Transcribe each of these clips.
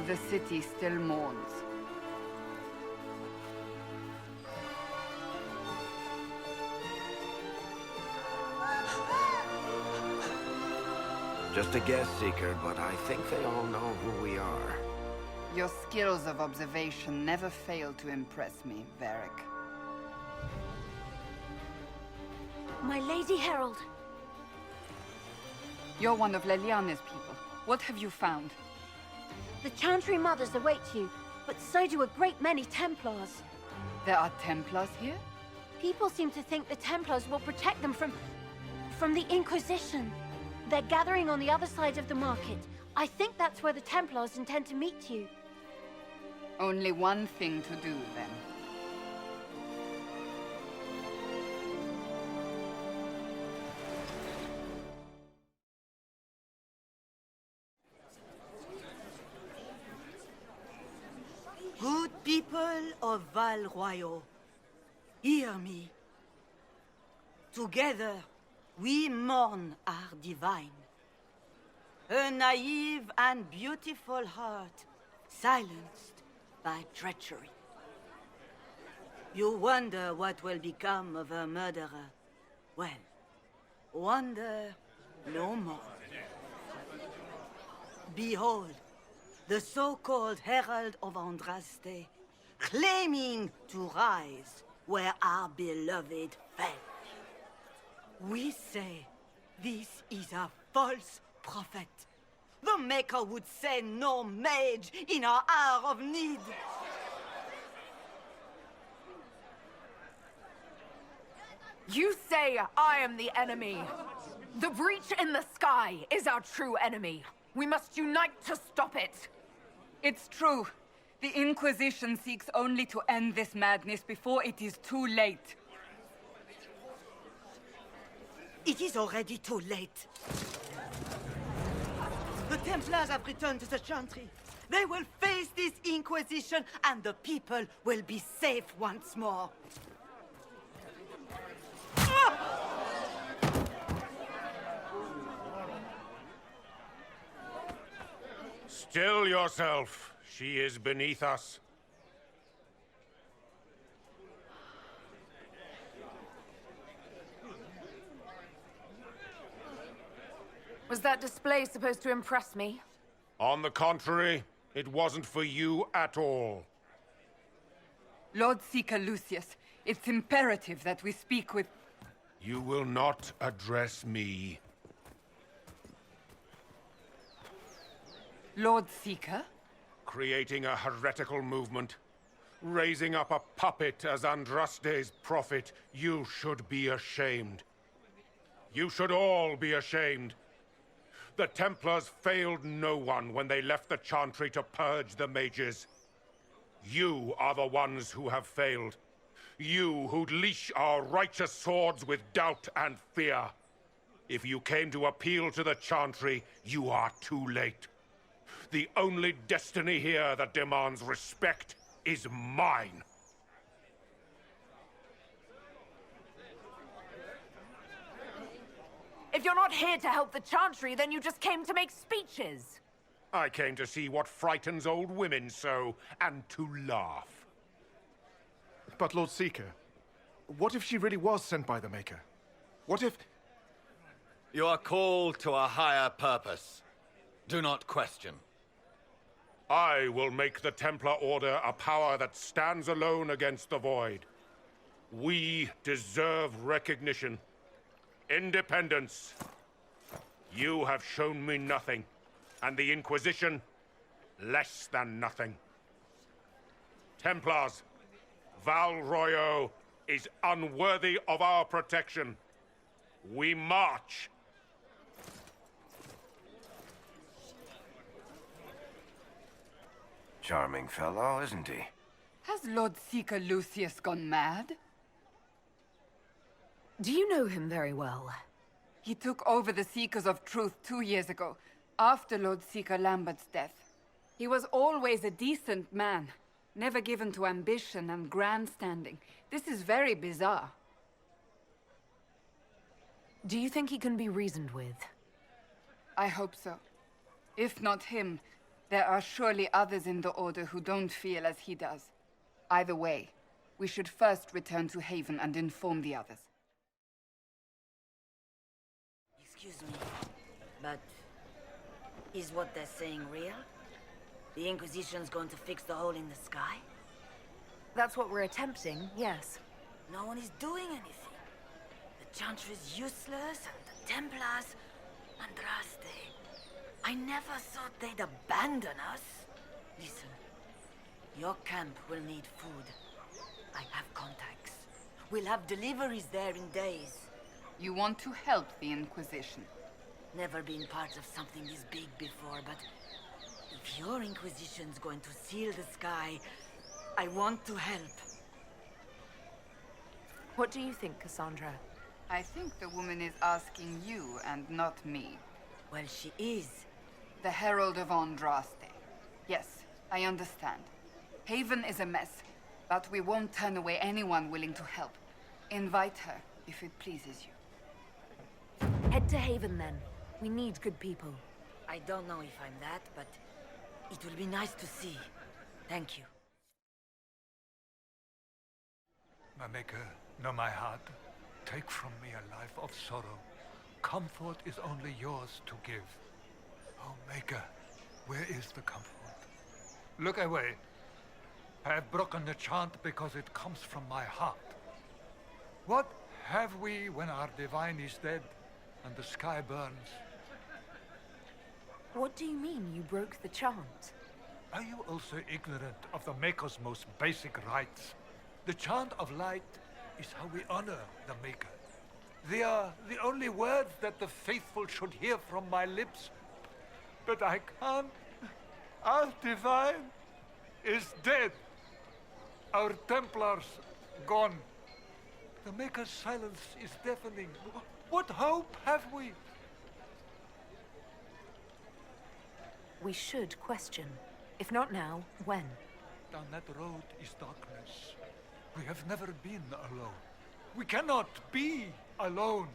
The city still mourns. Just a guest seeker, but I think they all know who we are. Your skills of observation never fail to impress me, Varric. My Lady Herald. You're one of Leliana's people. What have you found? The Chantry Mothers await you, but so do a great many Templars. There are Templars here? People seem to think the Templars will protect them from the Inquisition. They're gathering on the other side of the market. I think that's where the Templars intend to meet you. Only one thing to do, then. Good people of Val Royeaux, hear me. Together, we mourn our divine. A naive and beautiful heart, silenced by treachery. You wonder what will become of a murderer. Well, wonder no more. Behold, the so-called Herald of Andraste, claiming to rise where our beloved fell. We say this is a false prophet. The Maker would send no mage in our hour of need. You say I am the enemy. The breach in the sky is our true enemy. We must unite to stop it. It's true. The Inquisition seeks only to end this madness before it is too late. It is already too late. The Templars have returned to the Chantry. They will face this Inquisition, and the people will be safe once more. Still yourself. She is beneath us. Was that display supposed to impress me? On the contrary, it wasn't for you at all. Lord Seeker Lucius, it's imperative that we speak with... You will not address me. Lord Seeker? Creating a heretical movement. Raising up a puppet as Andraste's prophet. You should be ashamed. You should all be ashamed. The Templars failed no one when they left the Chantry to purge the mages. You are the ones who have failed. You who'd leash our righteous swords with doubt and fear. If you came to appeal to the Chantry, you are too late. The only destiny here that demands respect is mine. If you're not here to help the Chantry, then you just came to make speeches. I came to see what frightens old women so, and to laugh. But Lord Seeker, what if she really was sent by the Maker? What if... You are called to a higher purpose. Do not question. I will make the Templar Order a power that stands alone against the Void. We deserve recognition. Independence. You have shown me nothing, and the Inquisition, less than nothing. Templars, Val Royeaux is unworthy of our protection. We march. Charming fellow, isn't he? Has Lord Seeker Lucius gone mad? Do you know him very well? He took over the Seekers of Truth 2 years ago, after Lord Seeker Lambert's death. He was always a decent man, never given to ambition and grandstanding. This is very bizarre. Do you think he can be reasoned with? I hope so. If not him, There are surely others in the Order who don't feel as he does. Either way, we should first return to Haven and inform the others. Excuse me, but is what they're saying real? The Inquisition's going to fix the hole in the sky? That's what we're attempting, yes. No one is doing anything. The Chantry is useless, and the Templars... Andraste. I never thought they'd abandon us. Listen, your camp will need food. I have contacts. We'll have deliveries there in days. You want to help the Inquisition? Never been part of something this big before, but if your Inquisition's going to seal the sky, I want to help. What do you think, Cassandra? I think the woman is asking you and not me. Well, she is. The Herald of Andraste. Yes, I understand. Haven is a mess, but we won't turn away anyone willing to help. Invite her, if it pleases you. Head to Haven, then. We need good people. I don't know if I'm that, but it will be nice to see. Thank you. My Maker, know my heart. Take from me a life of sorrow. Comfort is only yours to give. Oh, Maker, where is the comfort? Look away. I have broken the chant because it comes from my heart. What have we when our divine is dead and the sky burns? What do you mean you broke the chant? Are you also ignorant of the Maker's most basic rites? The chant of light is how we honor the Maker. They are the only words that the faithful should hear from my lips. But I can't. Our divine is dead. Our Templars gone. The Maker's silence is deafening. What hope have we? We should question. If not now, when? Down that road is darkness. We have never been alone. We cannot be alone.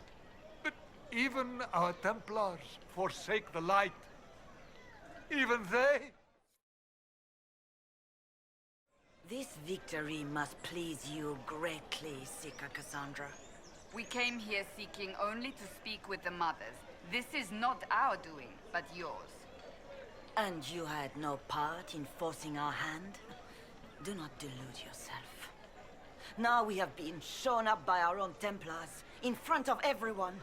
But even our Templars forsake the light. Even they... This victory must please you greatly, Sika Cassandra. We came here seeking only to speak with the mothers. This is not our doing, but yours. And you had no part in forcing our hand? Do not delude yourself. Now we have been shown up by our own Templars, in front of everyone.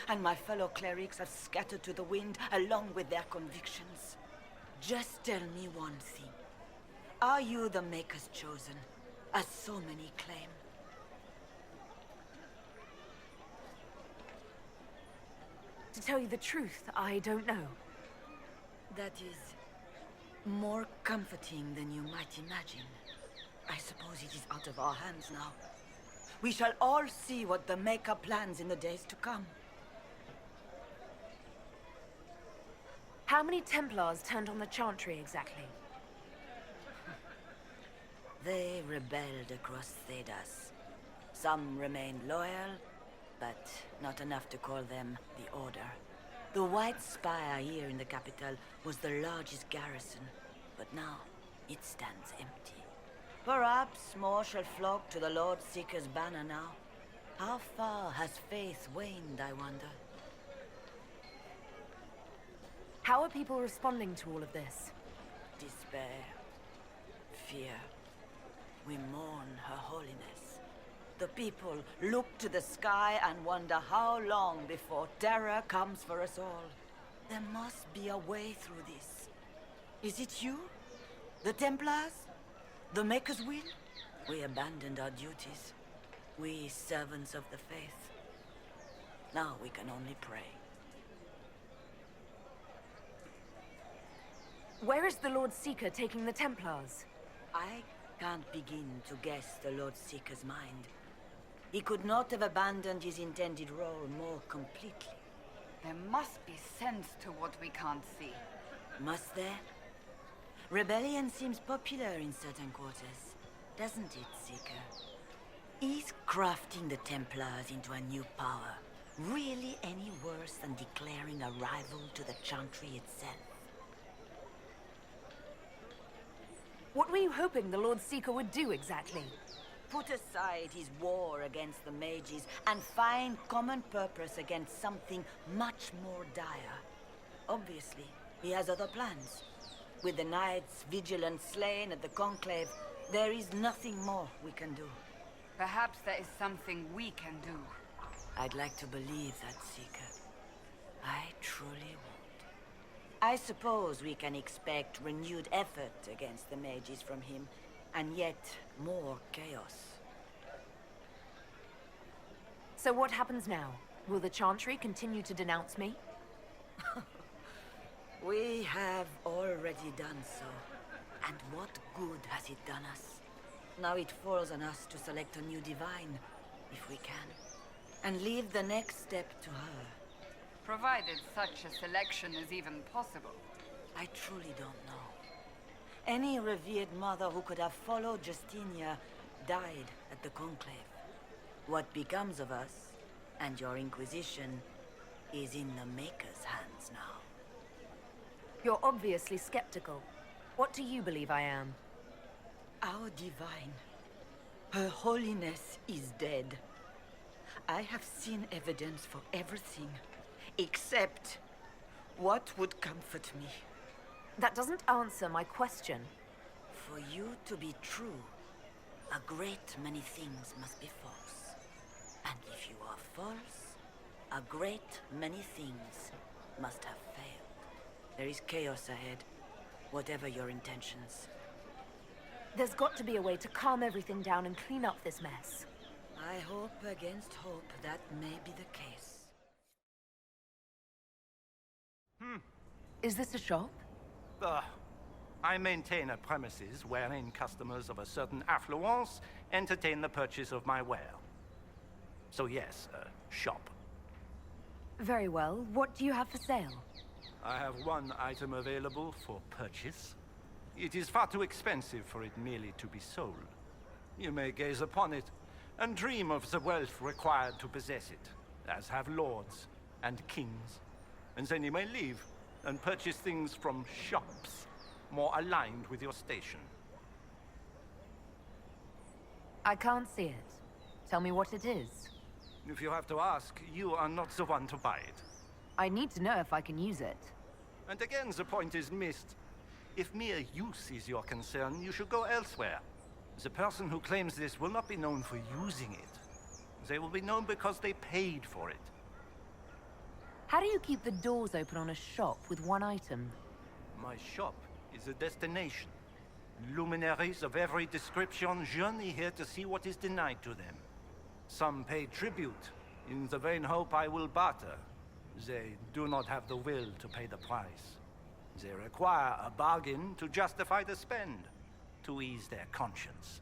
And my fellow clerics have scattered to the wind along with their convictions. Just tell me one thing. Are you the Maker's chosen, as so many claim? To tell you the truth, I don't know. That is more comforting than you might imagine. I suppose it is out of our hands now. We shall all see what the Maker plans in the days to come. How many Templars turned on the Chantry exactly? They rebelled across Thedas. Some remained loyal, but not enough to call them the Order. The White Spire here in the capital was the largest garrison, but now it stands empty. Perhaps more shall flock to the Lord Seeker's banner now. How far has faith waned, I wonder? How are people responding to all of this? Despair. Fear. We mourn Her Holiness. The people look to the sky and wonder how long before terror comes for us all. There must be a way through this. Is it you? The Templars? The Maker's will? We abandoned our duties. We servants of the faith. Now we can only pray. Where is the Lord Seeker taking the Templars? I can't begin to guess the Lord Seeker's mind. He could not have abandoned his intended role more completely. There must be sense to what we can't see. Must there? Rebellion seems popular in certain quarters, doesn't it, Seeker? Is crafting the Templars into a new power really any worse than declaring a rival to the Chantry itself? What were you hoping the Lord Seeker would do exactly? Put aside his war against the mages and find common purpose against something much more dire. Obviously, he has other plans. With the knights vigilant slain at the Conclave, there is nothing more we can do. Perhaps there is something we can do. I'd like to believe that, Seeker. I truly would. I suppose we can expect renewed effort against the mages from him, and yet more chaos. So what happens now? Will the Chantry continue to denounce me? We have already done so. And what good has it done us? Now it falls on us to select a new divine, if we can. And leave the next step to her. Provided such a selection is even possible. I truly don't know. Any revered mother who could have followed Justinia died at the Conclave. What becomes of us, and your Inquisition, is in the Maker's hands now. You're obviously skeptical. What do you believe I am? Our divine, Her Holiness is dead. I have seen evidence for everything, except what would comfort me. That doesn't answer my question. For you to be true, a great many things must be false. And if you are false, a great many things must have failed. There is chaos ahead, whatever your intentions. There's got to be a way to calm everything down and clean up this mess. I hope against hope that may be the case. Is this a shop? I maintain a premises wherein customers of a certain affluence entertain the purchase of my ware. So yes, a shop. Very well. What do you have for sale? I have one item available for purchase. It is far too expensive for it merely to be sold. You may gaze upon it and dream of the wealth required to possess it, as have lords and kings. And then you may leave and purchase things from shops more aligned with your station. I can't see it. Tell me what it is. If you have to ask, you are not the one to buy it. I need to know if I can use it. And again, the point is missed. If mere use is your concern, you should go elsewhere. The person who claims this will not be known for using it. They will be known because they paid for it. How do you keep the doors open on a shop with one item? My shop is a destination. Luminaries of every description journey here to see what is denied to them. Some pay tribute, in the vain hope I will barter. They do not have the will to pay the price. They require a bargain to justify the spend, to ease their conscience.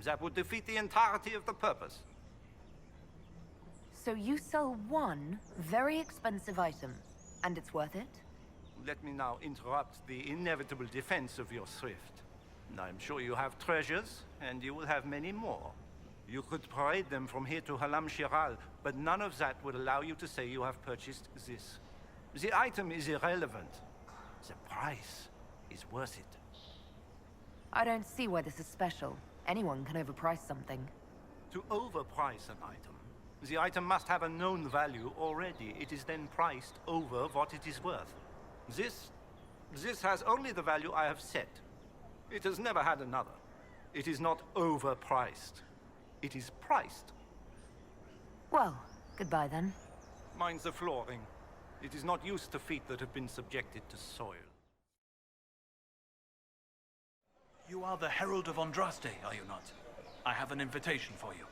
That would defeat the entirety of the purpose. So you sell one very expensive item, and it's worth it? Let me now interrupt the inevitable defense of your thrift. I'm sure you have treasures, and you will have many more. You could parade them from here to Halam Shiral, but none of that would allow you to say you have purchased this. The item is irrelevant. The price is worth it. I don't see why this is special. Anyone can overprice something. To overprice an item, the item must have a known value already. It is then priced over what it is worth. This has only the value I have set. It has never had another. It is not overpriced. It is priced. Well, goodbye then. Mind the flooring. It is not used to feet that have been subjected to soil. You are the Herald of Andraste, are you not? I have an invitation for you.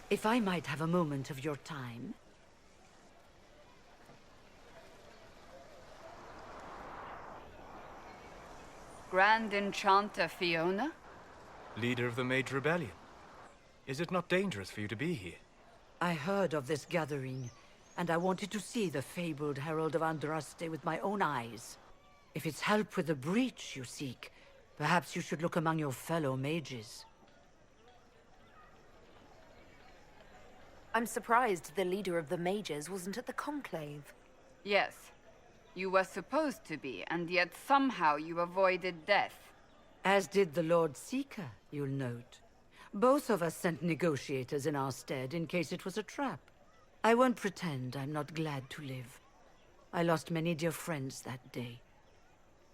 If I might have a moment of your time. Grand Enchanter Fiona? Leader of the Mage Rebellion. Is it not dangerous for you to be here? I heard of this gathering, and I wanted to see the fabled Herald of Andraste with my own eyes. If it's help with the breach you seek, perhaps you should look among your fellow mages. I'm surprised the leader of the mages wasn't at the conclave. Yes. You were supposed to be, and yet somehow you avoided death. As did the Lord Seeker, you'll note. Both of us sent negotiators in our stead in case it was a trap. I won't pretend I'm not glad to live. I lost many dear friends that day.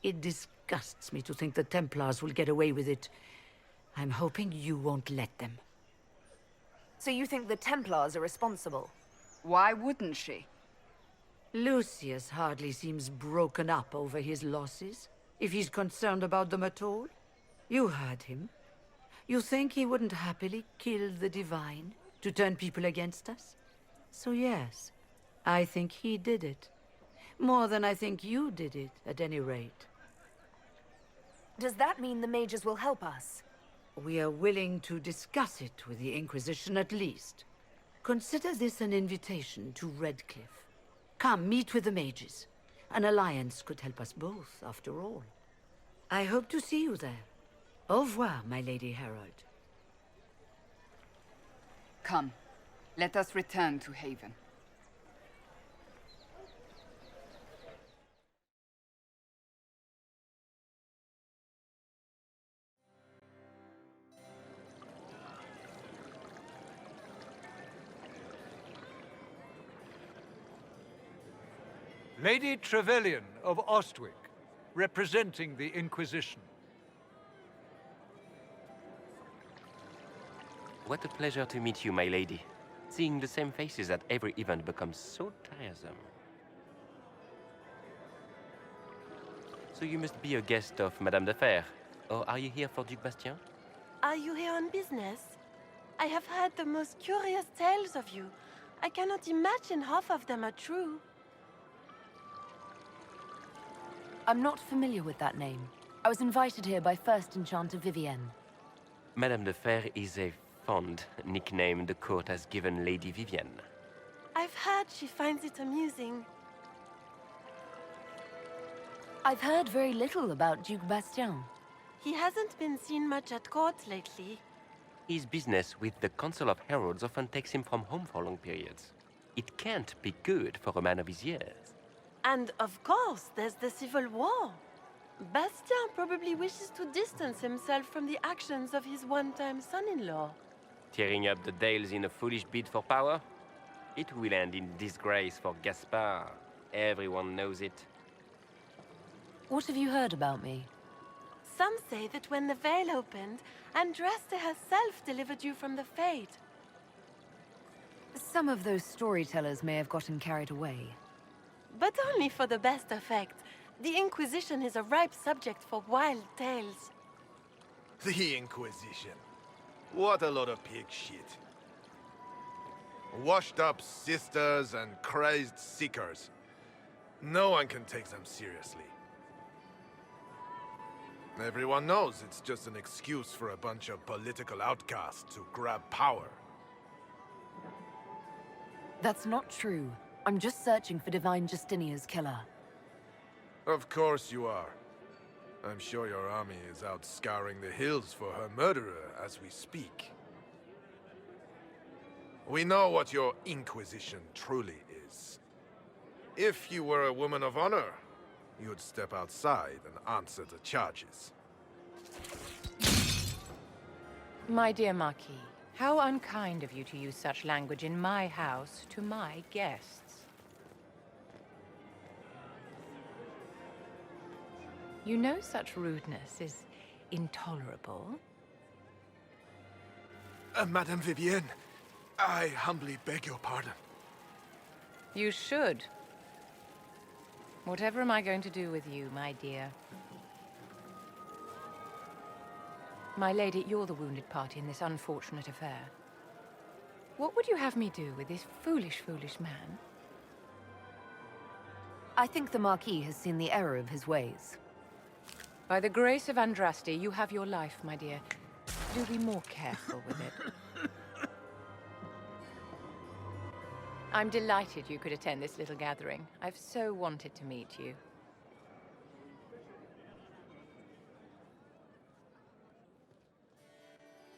It disgusts me to think the Templars will get away with it. I'm hoping you won't let them. So you think the Templars are responsible? Why wouldn't she? Lucius hardly seems broken up over his losses, if he's concerned about them at all. You heard him. You think he wouldn't happily kill the Divine to turn people against us? So yes, I think he did it. More than I think you did it, at any rate. Does that mean the mages will help us? We are willing to discuss it with the Inquisition at least. Consider this an invitation to Redcliffe. Come, meet with the mages. An alliance could help us both, after all. I hope to see you there. Au revoir, my Lady Herald. Come, let us return to Haven. Lady Trevelyan of Ostwick, representing the Inquisition. What a pleasure to meet you, my lady. Seeing the same faces at every event becomes so tiresome. So you must be a guest of Madame de Fer, or are you here for Duc Bastien? Are you here on business? I have heard the most curious tales of you. I cannot imagine half of them are true. I'm not familiar with that name. I was invited here by First Enchanter Vivienne. Madame de Fer is a fond nickname the court has given Lady Vivienne. I've heard she finds it amusing. I've heard very little about Duc Bastien. He hasn't been seen much at court lately. His business with the Council of Heralds often takes him from home for long periods. It can't be good for a man of his years. And of course, there's the Civil War. Bastien probably wishes to distance himself from the actions of his one-time son-in-law. Tearing up the Dales in a foolish bid for power? It will end in disgrace for Gaspard. Everyone knows it. What have you heard about me? Some say that when the veil opened, Andraste herself delivered you from the Fate. Some of those storytellers may have gotten carried away. But only for the best effect. The Inquisition is a ripe subject for wild tales. The Inquisition. What a lot of pig shit. Washed-up sisters and crazed seekers. No one can take them seriously. Everyone knows it's just an excuse for a bunch of political outcasts to grab power. That's not true. I'm just searching for Divine Justinia's killer. Of course you are. I'm sure your army is out scouring the hills for her murderer as we speak. We know what your Inquisition truly is. If you were a woman of honor, you'd step outside and answer the charges. My dear Marquis, how unkind of you to use such language in my house to my guests. You know such rudeness is intolerable. Madame Vivienne, I humbly beg your pardon. You should. Whatever am I going to do with you, my dear? My lady, you're the wounded party in this unfortunate affair. What would you have me do with this foolish, foolish man? I think the Marquis has seen the error of his ways. By the grace of Andraste, you have your life, my dear. Do be more careful with it. I'm delighted you could attend this little gathering. I've so wanted to meet you.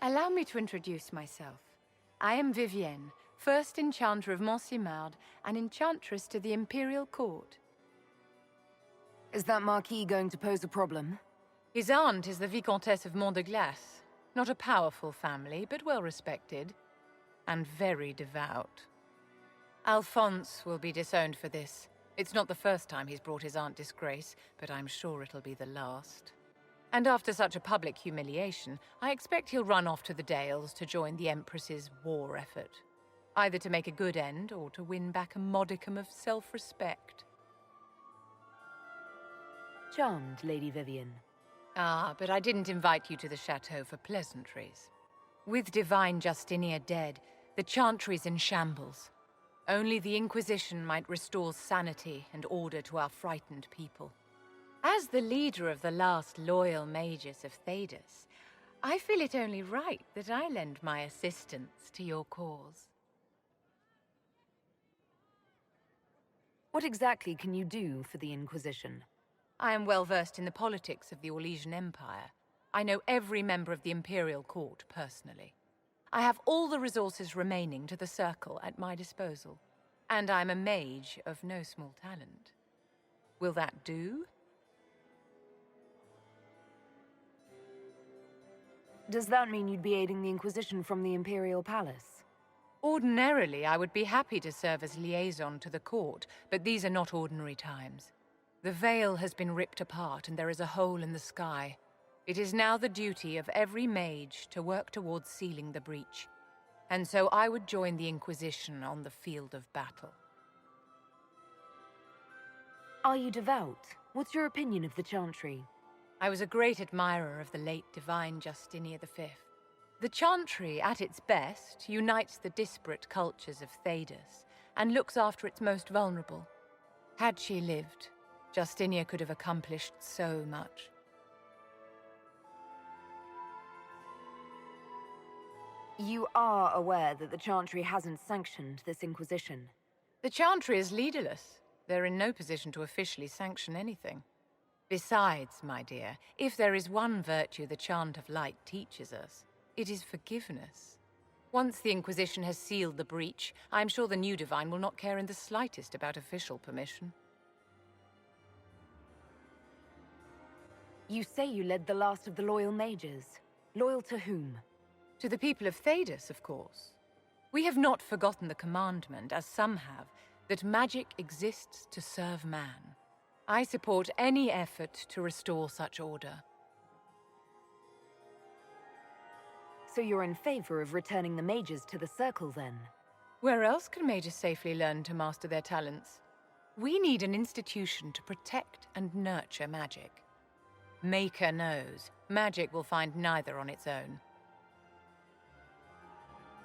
Allow me to introduce myself. I am Vivienne, First Enchanter of Montsimard, and Enchantress to the Imperial Court. Is that Marquis going to pose a problem? His aunt is the Vicomtesse of Mont de Glace. Not a powerful family, but well respected. And very devout. Alphonse will be disowned for this. It's not the first time he's brought his aunt disgrace, but I'm sure it'll be the last. And after such a public humiliation, I expect he'll run off to the Dales to join the Empress's war effort. Either to make a good end, or to win back a modicum of self-respect. Charmed, Lady Vivian. Ah, but I didn't invite you to the chateau for pleasantries. With Divine Justinia dead, the Chantry's in shambles. Only the Inquisition might restore sanity and order to our frightened people. As the leader of the last loyal mages of Thedas, I feel it only right that I lend my assistance to your cause. What exactly can you do for the Inquisition? I am well versed in the politics of the Orlesian Empire. I know every member of the Imperial Court personally. I have all the resources remaining to the Circle at my disposal. And I'm a mage of no small talent. Will that do? Does that mean you'd be aiding the Inquisition from the Imperial Palace? Ordinarily, I would be happy to serve as liaison to the court, but these are not ordinary times. The veil has been ripped apart and there is a hole in the sky. It is now the duty of every mage to work towards sealing the breach. And so I would join the Inquisition on the field of battle. Are you devout? What's your opinion of the Chantry? I was a great admirer of the late Divine Justinia V. The Chantry, at its best, unites the disparate cultures of Thedas and looks after its most vulnerable. Had she lived, Justinia could have accomplished so much. You are aware that the Chantry hasn't sanctioned this Inquisition? The Chantry is leaderless. They're in no position to officially sanction anything. Besides, my dear, if there is one virtue the Chant of Light teaches us, it is forgiveness. Once the Inquisition has sealed the breach, I'm sure the new Divine will not care in the slightest about official permission. You say you led the last of the loyal mages. Loyal to whom? To the people of Thedas, of course. We have not forgotten the commandment, as some have, that magic exists to serve man. I support any effort to restore such order. So you're in favor of returning the mages to the Circle, then? Where else can mages safely learn to master their talents? We need an institution to protect and nurture magic. Maker knows, magic will find neither on its own.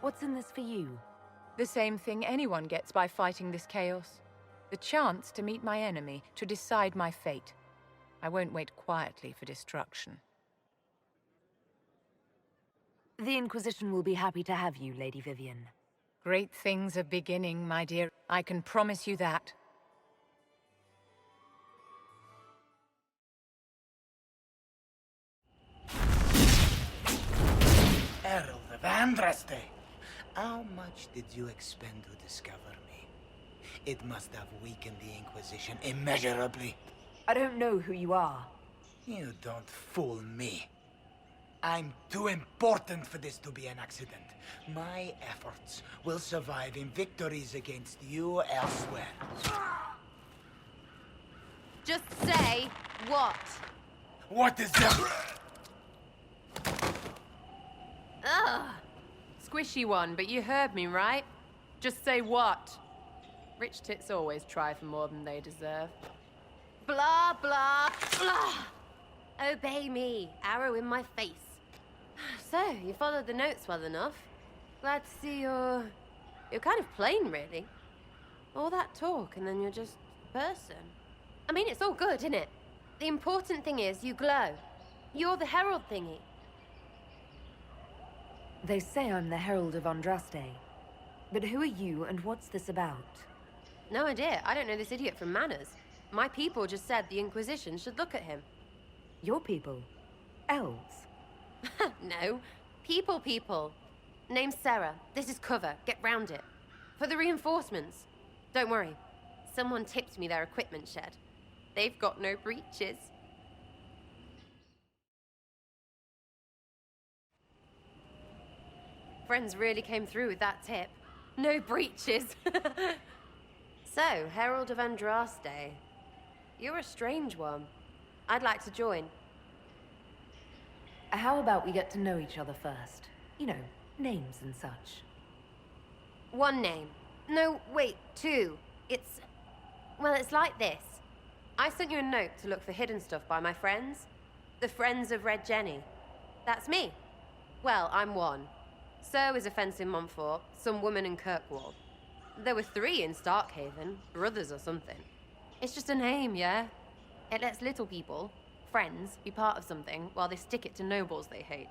What's in this for you? The same thing anyone gets by fighting this chaos. The chance to meet my enemy, to decide my fate. I won't wait quietly for destruction. The Inquisition will be happy to have you, Lady Vivian. Great things are beginning, my dear. I can promise you that. Herald of Andraste, how much did you expend to discover me? It must have weakened the Inquisition immeasurably. I don't know who you are. You don't fool me. I'm too important for this to be an accident. My efforts will survive in victories against you elsewhere. Just say what? What is that? Ugh. Squishy one, but you heard me, right? Just say what? Rich tits always try for more than they deserve. Blah, blah, blah. Obey me. Arrow in my face. So, you followed the notes well enough. Glad to see you're kind of plain, really. All that talk, and then you're just a person. I mean, it's all good, isn't it? The important thing is you glow. You're the herald thingy. They say I'm the Herald of Andraste. But who are you, and what's this about? No idea. I don't know this idiot from Manners. My people just said the Inquisition should look at him. Your people? Elves? No. People. Name's Sarah. This is cover. Get round it. For the reinforcements. Don't worry. Someone tipped me their equipment shed. They've got no breaches. Friends really came through with that tip. No breaches. So, Herald of Andraste. You're a strange one. I'd like to join. How about we get to know each other first? You know, names and such. One name. No, wait, two. Well, it's like this. I sent you a note to look for hidden stuff by my friends. The Friends of Red Jenny. That's me. Well, I'm one. So is a fence in Montfort, some woman in Kirkwall. There were 3 in Starkhaven, brothers or something. It's just a name, yeah? It lets little people, friends, be part of something while they stick it to nobles they hate.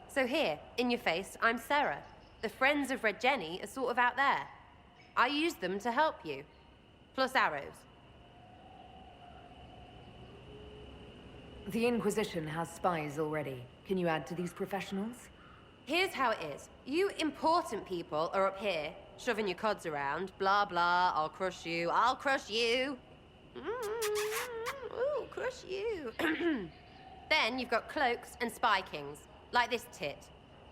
So here, in your face, I'm Sarah. The Friends of Red Jenny are sort of out there. I used them to help you. Plus arrows. The Inquisition has spies already. Can you add to these professionals? Here's how it is. You important people are up here, shoving your cods around. Blah, blah, I'll crush you, I'll crush you. Ooh, crush you. Then you've got cloaks and spy kings, like this tit.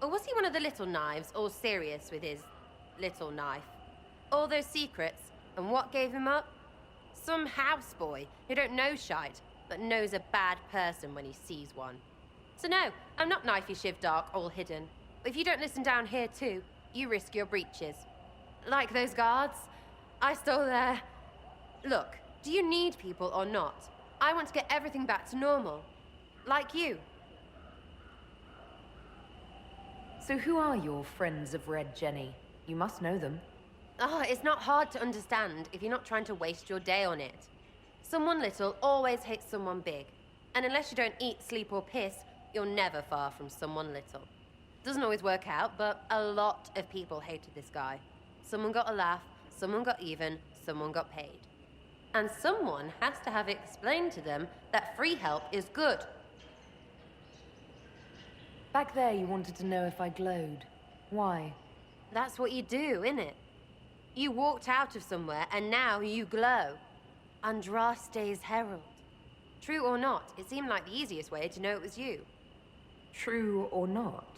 Or was he one of the little knives, all serious with his little knife? All those secrets, and what gave him up? Some houseboy who don't know shite, but knows a bad person when he sees one. So no, I'm not knifey shiv dark, all hidden. But if you don't listen down here too, you risk your breeches. Like those guards, I stole their... Look, do you need people or not? I want to get everything back to normal. Like you. So who are your Friends of Red Jenny? You must know them. Oh, it's not hard to understand if you're not trying to waste your day on it. Someone little always hates someone big. And unless you don't eat, sleep, or piss, you're never far from someone little. Doesn't always work out, but a lot of people hated this guy. Someone got a laugh, someone got even, someone got paid. And someone has to have explained to them that free help is good. Back there you wanted to know if I glowed. Why? That's what you do, innit? You walked out of somewhere and now you glow. Andraste's herald. True or not, it seemed like the easiest way to know it was you. True or not?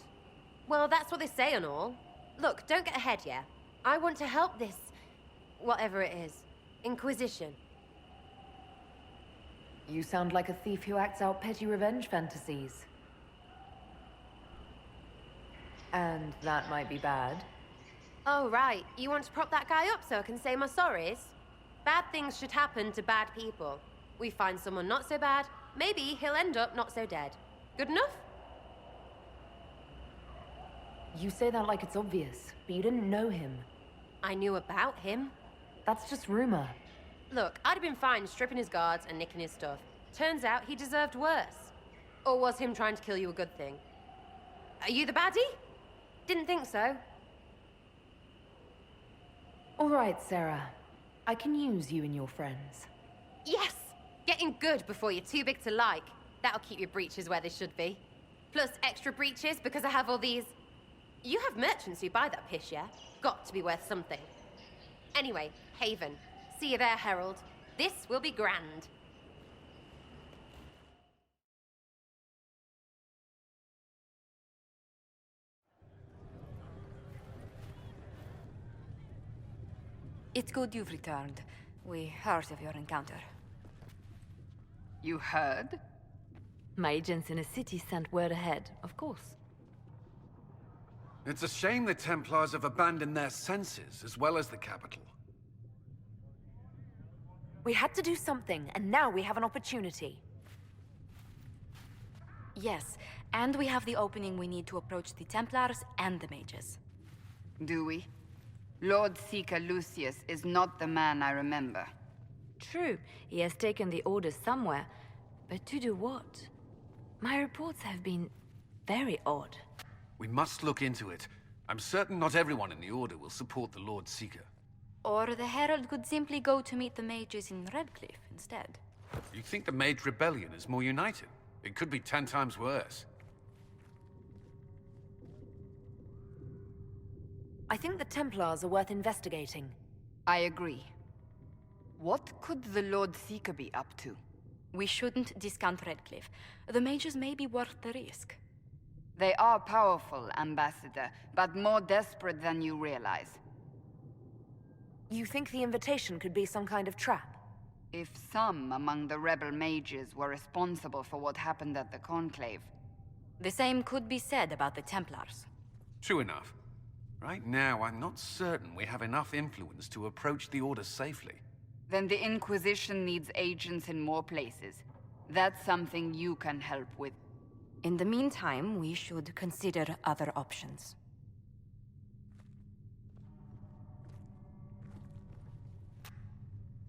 Well, that's what they say and all. Look, don't get ahead, yeah? I want to help this... whatever it is. Inquisition. You sound like a thief who acts out petty revenge fantasies. And that might be bad. Oh, right. You want to prop that guy up so I can say my sorries? Bad things should happen to bad people. We find someone not so bad, maybe he'll end up not so dead. Good enough? You say that like it's obvious, but you didn't know him. I knew about him. That's just rumor. Look, I'd have been fine stripping his guards and nicking his stuff. Turns out he deserved worse. Or was him trying to kill you a good thing? Are you the baddie? Didn't think so. All right, Sarah. I can use you and your friends. Yes! Getting good before you're too big to like. That'll keep your breeches where they should be. Plus extra breeches because I have all these... You have merchants who buy that piss, yeah? Got to be worth something. Anyway, Haven. See you there, Herald. This will be grand. It's good you've returned. We heard of your encounter. You heard? My agents in the city sent word ahead, of course. It's a shame the Templars have abandoned their senses, as well as the capital. We had to do something, and now we have an opportunity. Yes, and we have the opening we need to approach the Templars and the mages. Do we? Lord Seeker Lucius is not the man I remember. True, he has taken the orders somewhere, but to do what? My reports have been very odd. We must look into it. I'm certain not everyone in the Order will support the Lord Seeker. Or the Herald could simply go to meet the mages in Redcliffe instead. You think the Mage Rebellion is more united? It could be 10 times worse. I think the Templars are worth investigating. I agree. What could the Lord Seeker be up to? We shouldn't discount Redcliffe. The mages may be worth the risk. They are powerful, Ambassador, but more desperate than you realize. You think the invitation could be some kind of trap? If some among the rebel mages were responsible for what happened at the Conclave... The same could be said about the Templars. True enough. Right now, I'm not certain we have enough influence to approach the Order safely. Then the Inquisition needs agents in more places. That's something you can help with. In the meantime, we should consider other options.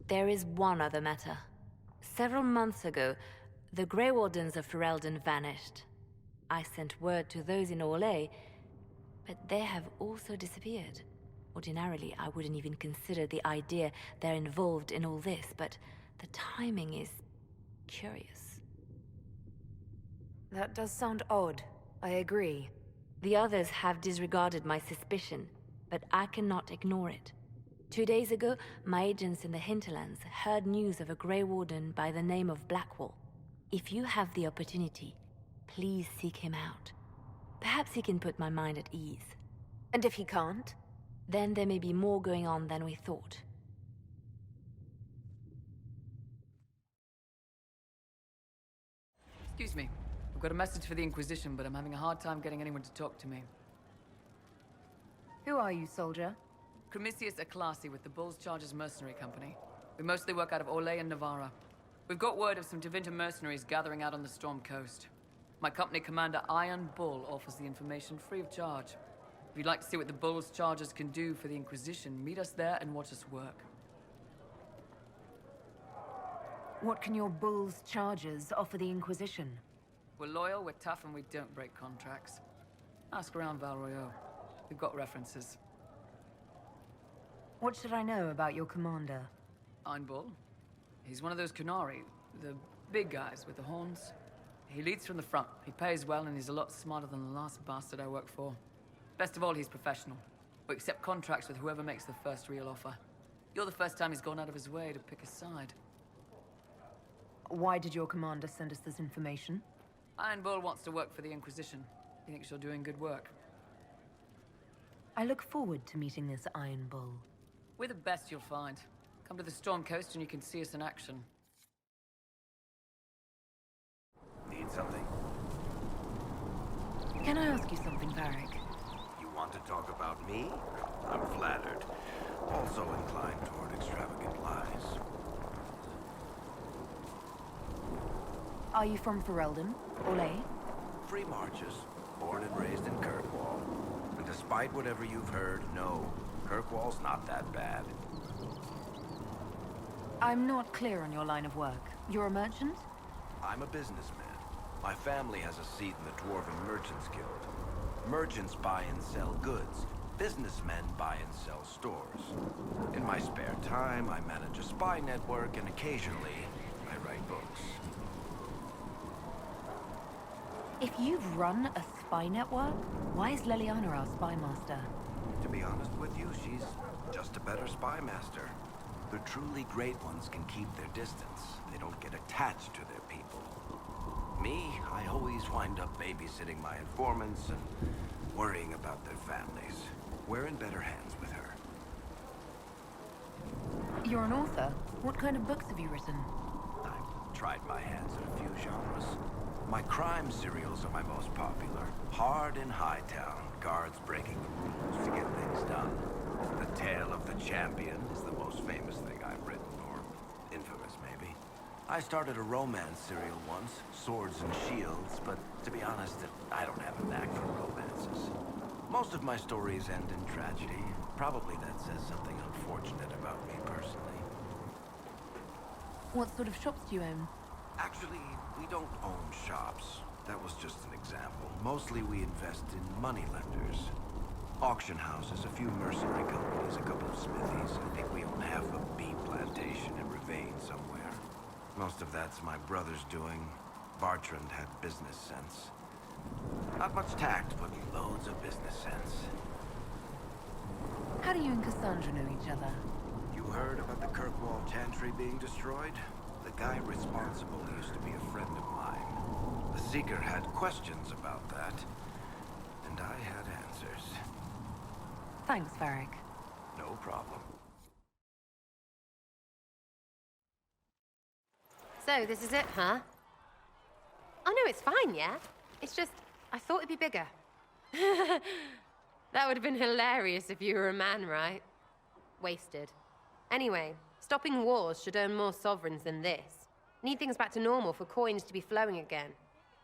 There is one other matter. Several months ago, the Grey Wardens of Ferelden vanished. I sent word to those in Orlais, but they have also disappeared. Ordinarily, I wouldn't even consider the idea they're involved in all this, but the timing is curious. That does sound odd. I agree. The others have disregarded my suspicion, but I cannot ignore it. 2 days ago, my agents in the hinterlands heard news of a Grey Warden by the name of Blackwall. If you have the opportunity, please seek him out. Perhaps he can put my mind at ease. And if he can't? Then there may be more going on than we thought. Excuse me. I've got a message for the Inquisition, but I'm having a hard time getting anyone to talk to me. Who are you, soldier? Cremisius Aclasi with the Bull's Chargers Mercenary Company. We mostly work out of Orlais and Navarra. We've got word of some Tevinter mercenaries gathering out on the Storm Coast. My company commander, Iron Bull, offers the information free of charge. If you'd like to see what the Bull's Chargers can do for the Inquisition, meet us there and watch us work. What can your Bull's Chargers offer the Inquisition? We're loyal, we're tough, and we don't break contracts. Ask around Val Royeaux. We've got references. What should I know about your commander? Iron Bull. He's one of those Kunari, the big guys with the horns. He leads from the front. He pays well, and he's a lot smarter than the last bastard I worked for. Best of all, he's professional. We accept contracts with whoever makes the first real offer. You're the first time he's gone out of his way to pick a side. Why did your commander send us this information? Iron Bull wants to work for the Inquisition. He thinks you're doing good work. I look forward to meeting this Iron Bull. We're the best you'll find. Come to the Storm Coast and you can see us in action. Need something? Can I ask you something, Varric? You want to talk about me? I'm flattered. Also inclined toward extravagant lies. Are you from Ferelden? Orlais? Free marches, born and raised in Kirkwall. And despite whatever you've heard, no, Kirkwall's not that bad. I'm not clear on your line of work. You're a merchant? I'm a businessman. My family has a seat in the Dwarven Merchants Guild. Merchants buy and sell goods. Businessmen buy and sell stores. In my spare time, I manage a spy network, and occasionally, I write books. If you've run a spy network, why is Leliana our spy master? To be honest with you, she's just a better spy master. The truly great ones can keep their distance. They don't get attached to their people. Me, I always wind up babysitting my informants and worrying about their families. We're in better hands with her. You're an author. What kind of books have you written? I've tried my hands at a few genres. My crime serials are my most popular. Hard in Hightown, guards breaking the rules to get things done. The Tale of the Champion is the most famous thing I've written, or infamous maybe. I started a romance serial once, Swords and Shields, but to be honest, I don't have a knack for romances. Most of my stories end in tragedy. Probably that says something unfortunate about me personally. What sort of shops do you own? Actually, we don't own shops. That was just an example. Mostly we invest in moneylenders. Auction houses, a few mercenary companies, a couple of smithies. I think we own half a bee plantation in Ravane somewhere. Most of that's my brother's doing. Bartrand had business sense. Not much tact, but loads of business sense. How do you and Cassandra know each other? You heard about the Kirkwall Chantry being destroyed? The guy responsible used to be a friend of mine. The Seeker had questions about that, and I had answers. Thanks, Varric. No problem. So, this is it, huh? Oh no, it's fine, yeah? It's just, I thought it'd be bigger. That would have been hilarious if you were a man, right? Wasted. Anyway, stopping wars should earn more sovereigns than this. Need things back to normal for coins to be flowing again.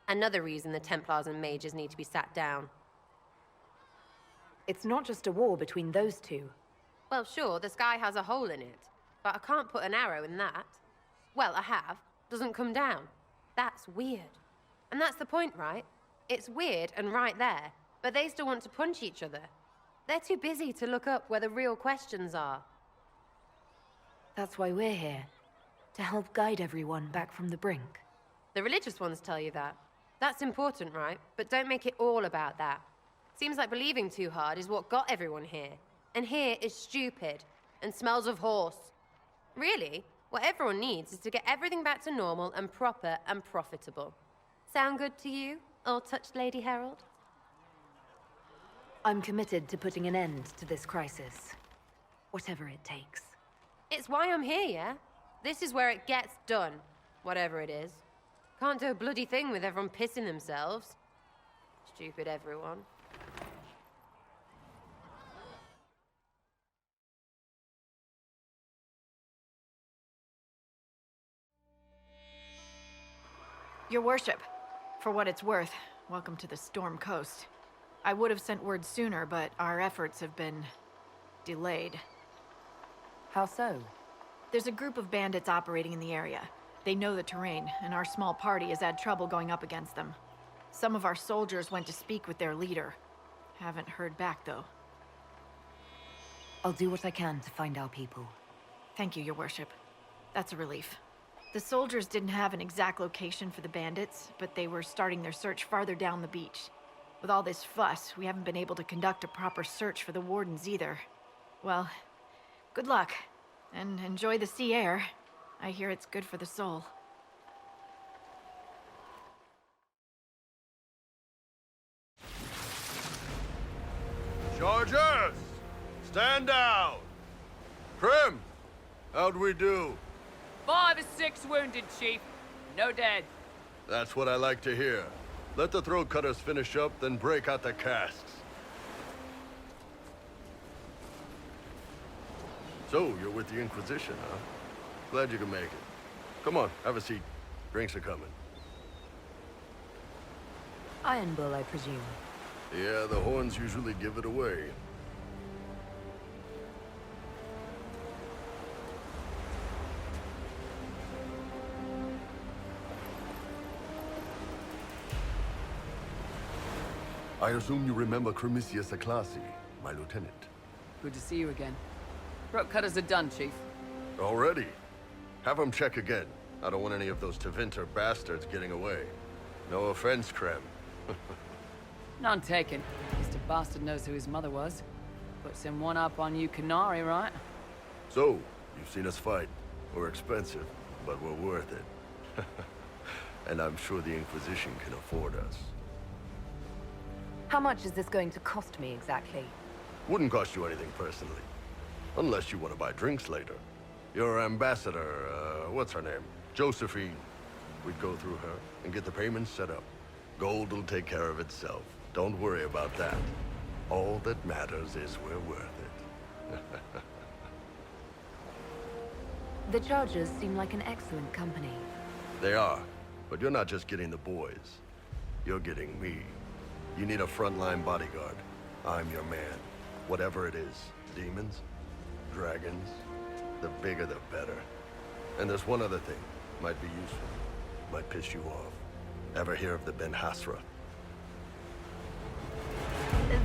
Another reason the Templars and mages need to be sat down. It's not just a war between those two. Well, sure, the sky has a hole in it, but I can't put an arrow in that. Well, I have. Doesn't come down. That's weird. And that's the point, right? It's weird and right there, but they still want to punch each other. They're too busy to look up where the real questions are. That's why we're here. To help guide everyone back from the brink. The religious ones tell you that. That's important, right? But don't make it all about that. Seems like believing too hard is what got everyone here. And here is stupid and smells of horse. Really, what everyone needs is to get everything back to normal and proper and profitable. Sound good to you, all-touched Lady Herald? I'm committed to putting an end to this crisis. Whatever it takes. It's why I'm here, yeah? This is where it gets done, whatever it is. Can't do a bloody thing with everyone pissing themselves. Stupid everyone. Your worship, for what it's worth, welcome to the Storm Coast. I would have sent word sooner, but our efforts have been delayed. How so? There's a group of bandits operating in the area. They know the terrain, and our small party has had trouble going up against them. Some of our soldiers went to speak with their leader. Haven't heard back, though. I'll do what I can to find our people. Thank you, Your Worship. That's a relief. The soldiers didn't have an exact location for the bandits, but they were starting their search farther down the beach. With all this fuss, we haven't been able to conduct a proper search for the wardens either. Well, good luck, and enjoy the sea air. I hear it's good for the soul. Chargers! Stand down! Krim! How'd we do? 5 or 6 wounded, Chief. No dead. That's what I like to hear. Let the throat cutters finish up, then break out the casks. So, you're with the Inquisition, huh? Glad you can make it. Come on, have a seat. Drinks are coming. Iron Bull, I presume. Yeah, the horns usually give it away. I assume you remember Cremisius Aclassi, my lieutenant. Good to see you again. Throat cutters are done, Chief. Already? Have them check again. I don't want any of those Tevinter bastards getting away. No offense, Krem. None taken. At least a bastard knows who his mother was. Puts him one up on you Canary, right? So, you've seen us fight. We're expensive, but we're worth it. And I'm sure the Inquisition can afford us. How much is this going to cost me exactly? Wouldn't cost you anything personally. Unless you want to buy drinks later. Your ambassador, what's her name? Josephine. We'd go through her and get the payments set up. Gold will take care of itself. Don't worry about that. All that matters is we're worth it. The Chargers seem like an excellent company. They are. But you're not just getting the boys. You're getting me. You need a frontline bodyguard. I'm your man. Whatever it is. Demons? Dragons? The bigger the better. And there's one other thing. Might be useful. Might piss you off. Ever hear of the Ben Hasra?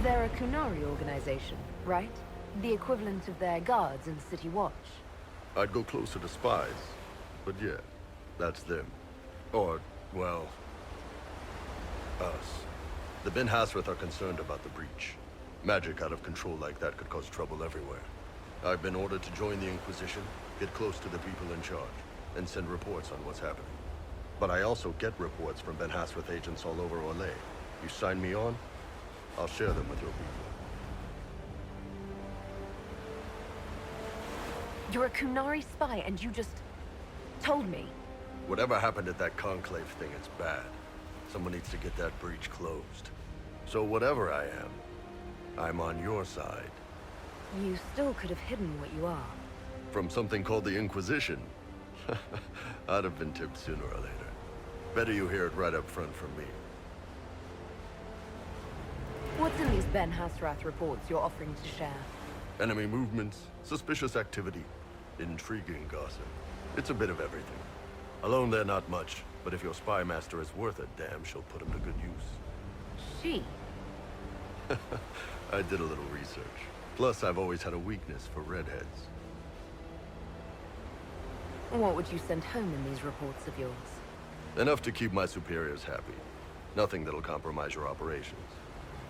They're a Kunari organization, right? The equivalent of their guards in City Watch. I'd go closer to spies. But yeah, that's them. Or, well, us. The Ben Hasrath are concerned about the breach. Magic out of control like that could cause trouble everywhere. I've been ordered to join the Inquisition, get close to the people in charge, and send reports on what's happening. But I also get reports from Ben Hasrath agents all over Orlais. You sign me on, I'll share them with your people. You're a Kunari spy, and you just told me. Whatever happened at that conclave thing, it's bad. Someone needs to get that breach closed. So whatever I am, I'm on your side. You still could have hidden what you are. From something called the Inquisition. I'd have been tipped sooner or later. Better you hear it right up front from me. What's in these Ben Hasrath reports you're offering to share? Enemy movements, suspicious activity, intriguing gossip. It's a bit of everything. Alone they're not much, but if your spy master is worth a damn, she'll put him to good use. She? I did a little research. Plus, I've always had a weakness for redheads. What would you send home in these reports of yours? Enough to keep my superiors happy. Nothing that'll compromise your operations.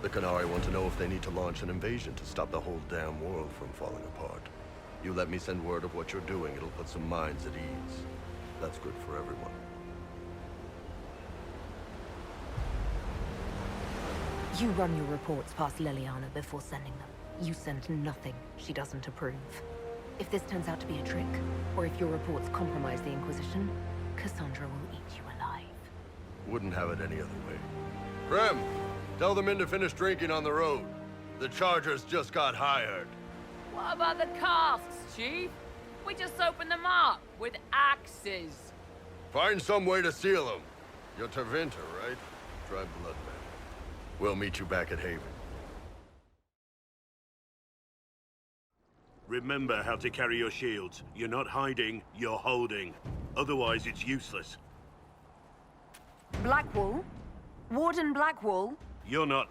The Qunari want to know if they need to launch an invasion to stop the whole damn world from falling apart. You let me send word of what you're doing, it'll put some minds at ease. That's good for everyone. You run your reports past Leliana before sending them. You send nothing she doesn't approve. If this turns out to be a trick, or if your reports compromise the Inquisition, Cassandra will eat you alive. Wouldn't have it any other way. Rem, tell the men to finish drinking on the road. The Chargers just got hired. What about the casks, Chief? We just opened them up with axes. Find some way to seal them. You're Tervinter, right? Try Bloodman. We'll meet you back at Haven. Remember how to carry your shields. You're not hiding, you're holding. Otherwise, it's useless. Blackwall? Warden Blackwall? You're not...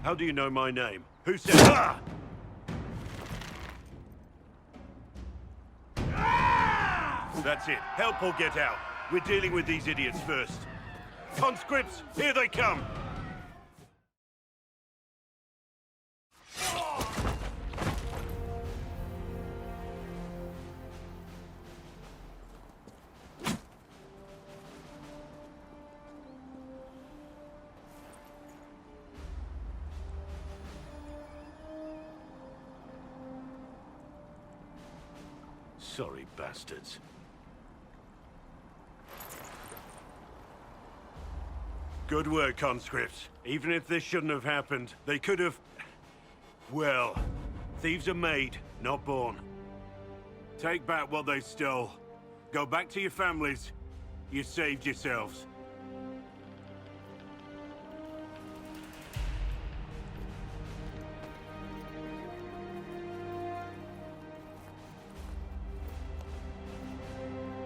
How do you know my name? Who said... Ah! That's it. Help or get out. We're dealing with these idiots first. Conscripts, here they come! Sorry, bastards. Good work, conscripts. Even if this shouldn't have happened, they could have... Well, thieves are made, not born. Take back what they stole. Go back to your families. You saved yourselves.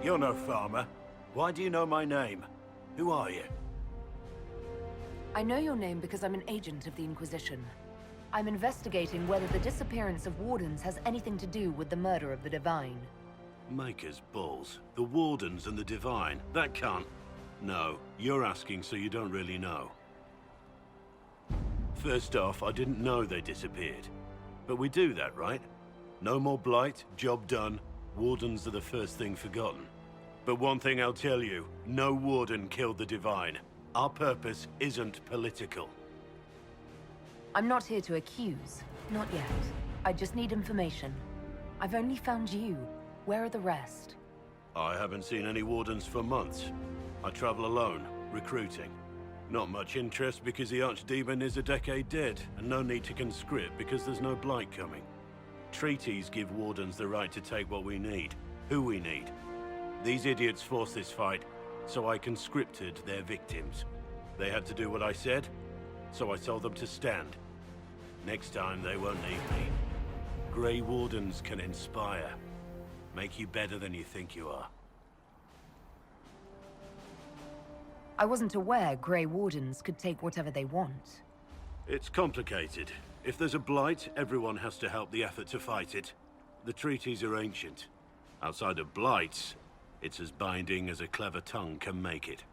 You're no farmer. Why do you know my name? Who are you? I know your name because I'm an agent of the Inquisition. I'm investigating whether the disappearance of Wardens has anything to do with the murder of the Divine. Maker's balls. The Wardens and the Divine. That can't... No, you're asking so you don't really know. First off, I didn't know they disappeared. But we do that, right? No more blight, job done. Wardens are the first thing forgotten. But one thing I'll tell you, no Warden killed the Divine. Our purpose isn't political. I'm not here to accuse. Not yet. I just need information. I've only found you. Where are the rest? I haven't seen any Wardens for months. I travel alone, recruiting. Not much interest because the Archdemon is a decade dead, and no need to conscript because there's no blight coming. Treaties give Wardens the right to take what we need, who we need. These idiots forced this fight, so I conscripted their victims. They had to do what I said, so I told them to stand. Next time, they won't need me. Grey Wardens can inspire. Make you better than you think you are. I wasn't aware Grey Wardens could take whatever they want. It's complicated. If there's a blight, everyone has to help the effort to fight it. The treaties are ancient. Outside of blights, it's as binding as a clever tongue can make it.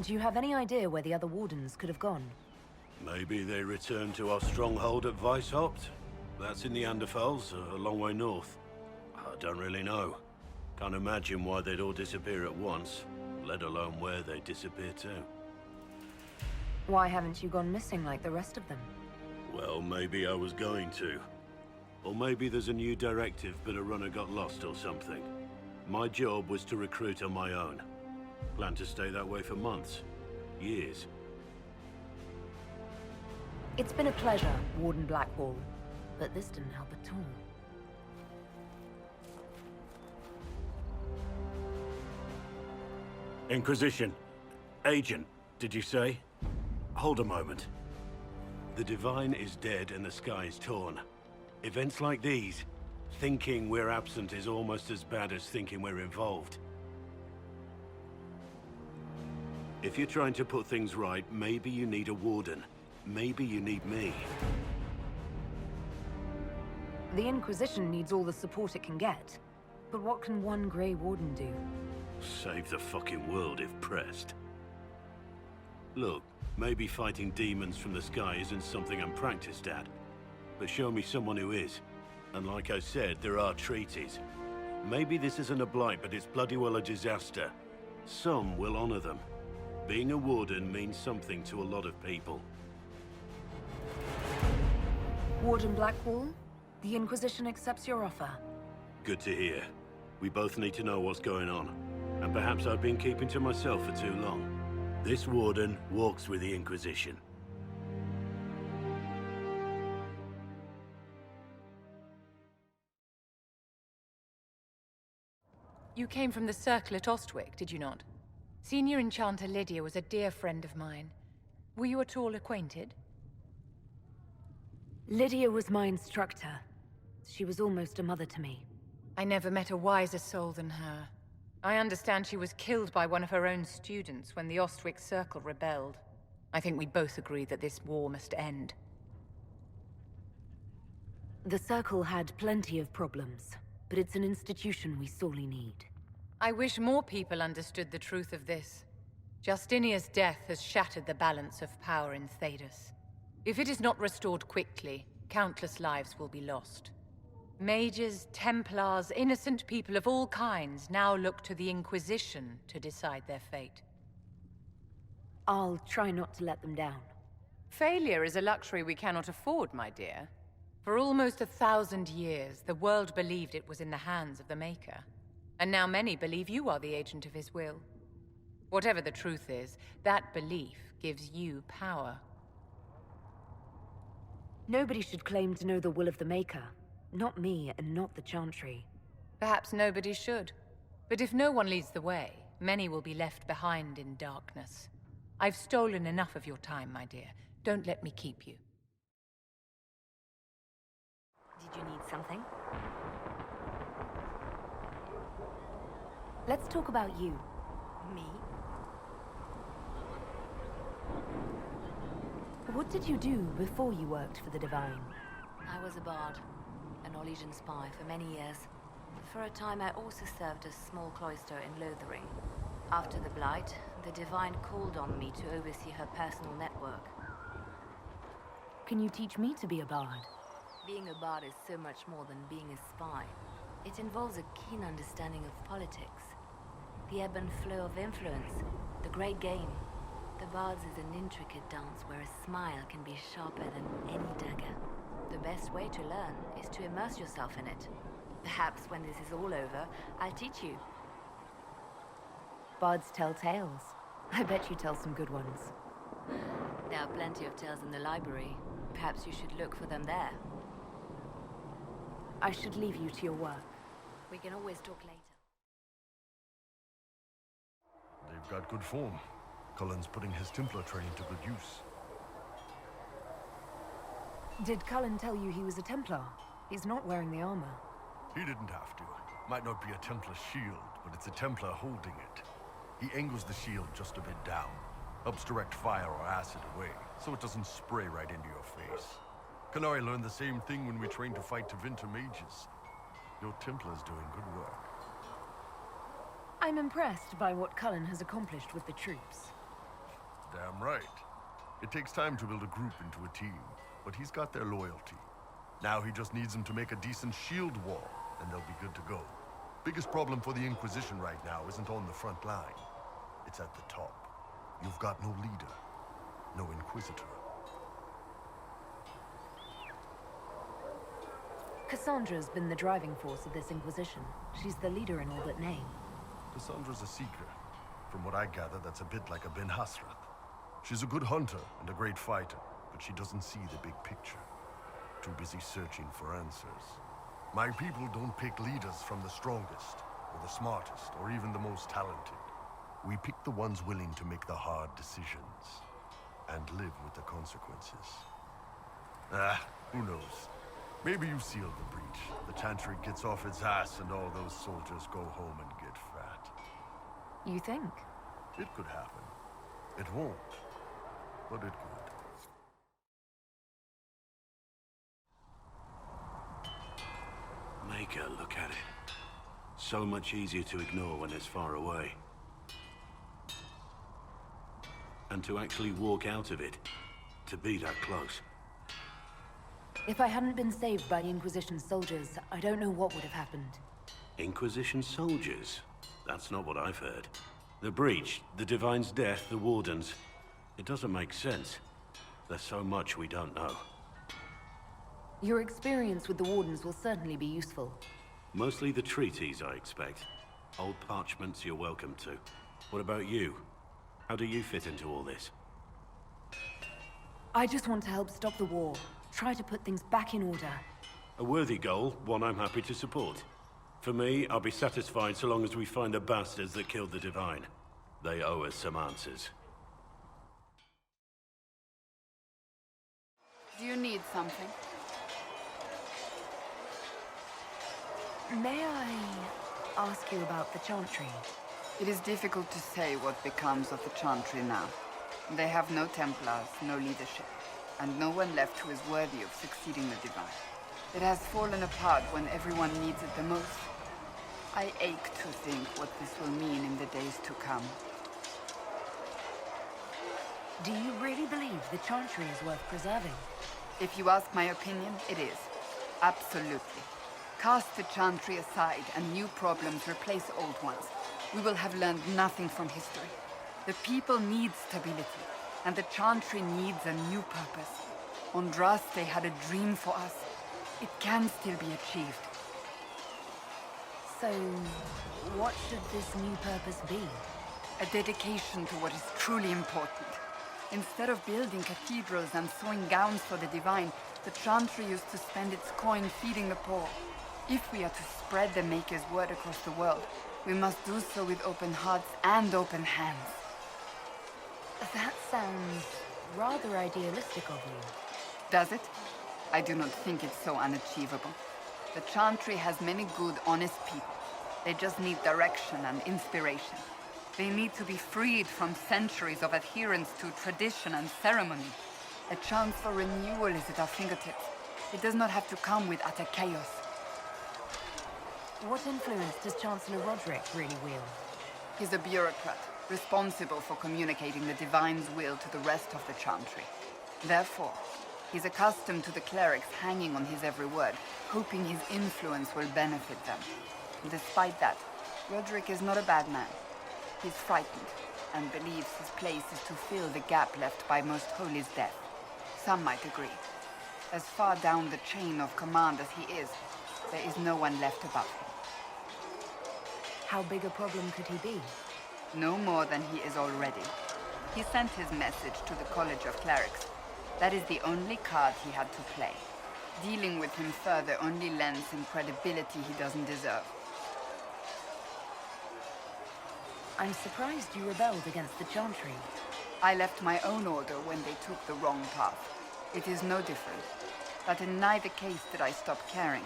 Do you have any idea where the other Wardens could have gone? Maybe they returned to our stronghold at Weishaupt? That's in the Anderfels, a long way north. I don't really know. Can't imagine why they'd all disappear at once, let alone where they'd disappear to. Why haven't you gone missing like the rest of them? Well, maybe I was going to. Or maybe there's a new directive, but a runner got lost or something. My job was to recruit on my own. Plan to stay that way for months. Years. It's been a pleasure, Warden Blackwall, but this didn't help at all. Inquisition. Agent, did you say? Hold a moment. The Divine is dead and the sky is torn. Events like these, thinking we're absent is almost as bad as thinking we're involved. If you're trying to put things right, maybe you need a warden. Maybe you need me. The Inquisition needs all the support it can get. But what can one Grey Warden do? Save the fucking world if pressed. Look, maybe fighting demons from the sky isn't something I'm practiced at. But show me someone who is. And like I said, there are treaties. Maybe this isn't a blight, but it's bloody well a disaster. Some will honor them. Being a warden means something to a lot of people. Warden Blackwall, the Inquisition accepts your offer. Good to hear. We both need to know what's going on. And perhaps I've been keeping to myself for too long. This warden walks with the Inquisition. You came from the Circle at Ostwick, did you not? Senior Enchanter Lydia was a dear friend of mine. Were you at all acquainted? Lydia was my instructor. She was almost a mother to me. I never met a wiser soul than her. I understand she was killed by one of her own students when the Ostwick Circle rebelled. I think we both agree that this war must end. The Circle had plenty of problems, but it's an institution we sorely need. I wish more people understood the truth of this. Justinia's death has shattered the balance of power in Thedas. If it is not restored quickly, countless lives will be lost. Mages, Templars, innocent people of all kinds now look to the Inquisition to decide their fate. I'll try not to let them down. Failure is a luxury we cannot afford, my dear. For almost 1,000 years, the world believed it was in the hands of the Maker. And now many believe you are the agent of his will. Whatever the truth is, that belief gives you power. Nobody should claim to know the will of the Maker. Not me, and not the Chantry. Perhaps nobody should. But if no one leads the way, many will be left behind in darkness. I've stolen enough of your time, my dear. Don't let me keep you. Did you need something? Let's talk about you. Me? What did you do before you worked for the Divine? I was a bard, an Orlesian spy for many years. For a time I also served a small cloister in Lothering. After the Blight, the Divine called on me to oversee her personal network. Can you teach me to be a bard? Being a bard is so much more than being a spy. It involves a keen understanding of politics, the ebb and flow of influence, the great game. The Bard's is an intricate dance where a smile can be sharper than any dagger. The best way to learn is to immerse yourself in it. Perhaps when this is all over, I'll teach you. Bards tell tales. I bet you tell some good ones. There are plenty of tales in the library. Perhaps you should look for them there. I should leave you to your work. We can always talk later. They've got good form. Cullen's putting his Templar training to good use. Did Cullen tell you he was a Templar? He's not wearing the armor. He didn't have to. Might not be a Templar shield, but it's a Templar holding it. He angles the shield just a bit down. Helps direct fire or acid away, so it doesn't spray right into your face. Kanari learned the same thing when we trained to fight Tevinter mages. Your Templar's doing good work. I'm impressed by what Cullen has accomplished with the troops. Damn right. It takes time to build a group into a team, but he's got their loyalty. Now he just needs them to make a decent shield wall, and they'll be good to go. Biggest problem for the Inquisition right now isn't on the front line. It's at the top. You've got no leader, no Inquisitor. Cassandra's been the driving force of this Inquisition. She's the leader in all but name. Cassandra's a seeker. From what I gather, that's a bit like a Ben Hasrath. She's a good hunter and a great fighter, but she doesn't see the big picture. Too busy searching for answers. My people don't pick leaders from the strongest, or the smartest, or even the most talented. We pick the ones willing to make the hard decisions, and live with the consequences. Who knows? Maybe you sealed the breach. The Chantry gets off its ass and all those soldiers go home and get fat. You think? It could happen. It won't, but it could. Maker, look at it. So much easier to ignore when it's far away. And to actually walk out of it, to be that close. If I hadn't been saved by the Inquisition soldiers, I don't know what would have happened. Inquisition soldiers? That's not what I've heard. The breach, the Divine's death, the Wardens. It doesn't make sense. There's so much we don't know. Your experience with the Wardens will certainly be useful. Mostly the treaties, I expect. Old parchments you're welcome to. What about you? How do you fit into all this? I just want to help stop the war. Try to put things back in order. A worthy goal, one I'm happy to support. For me, I'll be satisfied so long as we find the bastards that killed the Divine. They owe us some answers. Do you need something? May I ask you about the Chantry? It is difficult to say what becomes of the Chantry now. They have no Templars, no leadership, and no one left who is worthy of succeeding the Divine. It has fallen apart when everyone needs it the most. I ache to think what this will mean in the days to come. Do you really believe the Chantry is worth preserving? If you ask my opinion, it is. Absolutely. Cast the Chantry aside and new problems replace old ones. We will have learned nothing from history. The people need stability, and the Chantry needs a new purpose. Andraste had a dream for us. It can still be achieved. So, what should this new purpose be? A dedication to what is truly important. Instead of building cathedrals and sewing gowns for the Divine, the Chantry used to spend its coin feeding the poor. If we are to spread the Maker's word across the world, we must do so with open hearts and open hands. That sounds rather idealistic of you. Does it? I do not think it's so unachievable. The Chantry has many good, honest people. They just need direction and inspiration. They need to be freed from centuries of adherence to tradition and ceremony. A chance for renewal is at our fingertips. It does not have to come with utter chaos. What influence does Chancellor Roderick really wield? He's a bureaucrat, responsible for communicating the Divine's will to the rest of the Chantry. Therefore, he's accustomed to the clerics hanging on his every word, hoping his influence will benefit them. Despite that, Roderick is not a bad man. He's frightened, and believes his place is to fill the gap left by Most Holy's death. Some might agree. As far down the chain of command as he is, there is no one left above him. How big a problem could he be? No more than he is already. He sent his message to the College of Clerics. That is the only card he had to play. Dealing with him further only lends him credibility he doesn't deserve. I'm surprised you rebelled against the Chantry. I left my own order when they took the wrong path. It is no different. But in neither case did I stop caring.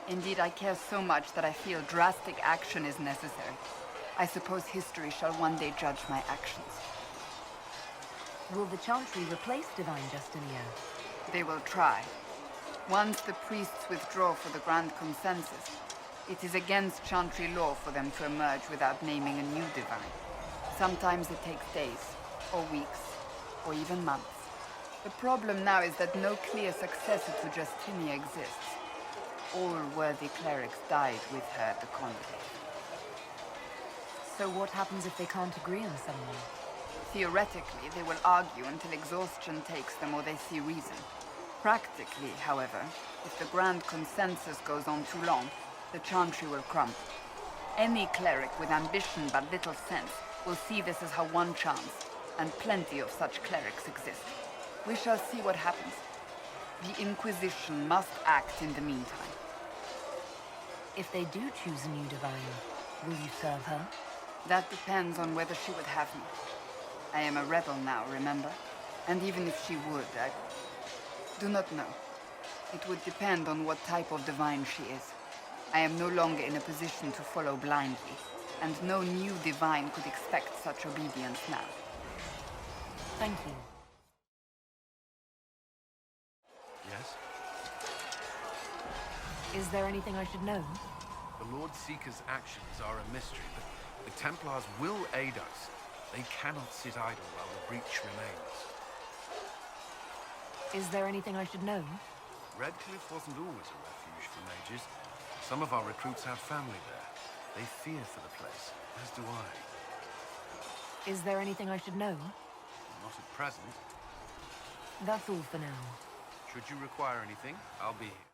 Indeed, I care so much that I feel drastic action is necessary. I suppose history shall one day judge my actions. Will the Chantry replace Divine Justinian? They will try. Once the priests withdraw for the Grand Consensus, it is against Chantry law for them to emerge without naming a new Divine. Sometimes it takes days, or weeks, or even months. The problem now is that no clear successor to Justinia exists. All worthy clerics died with her at the conclave. So what happens if they can't agree on someone? Theoretically, they will argue until exhaustion takes them or they see reason. Practically, however, if the grand consensus goes on too long, the chantry will crumble. Any cleric with ambition but little sense will see this as her one chance, and plenty of such clerics exist. We shall see what happens. The Inquisition must act in the meantime. If they do choose a new divine, will you serve her? That depends on whether she would have me. I am a rebel now, remember? And even if she would, I do not know. It would depend on what type of divine she is. I am no longer in a position to follow blindly, and no new divine could expect such obedience now. Thank you. Yes? Is there anything I should know? The Lord Seeker's actions are a mystery, but the Templars will aid us. They cannot sit idle while the breach remains. Is there anything I should know? Redcliffe wasn't always a refuge for mages. Some of our recruits have family there. They fear for the place, as do I. Is there anything I should know? Not at present. That's all for now. Should you require anything, I'll be here.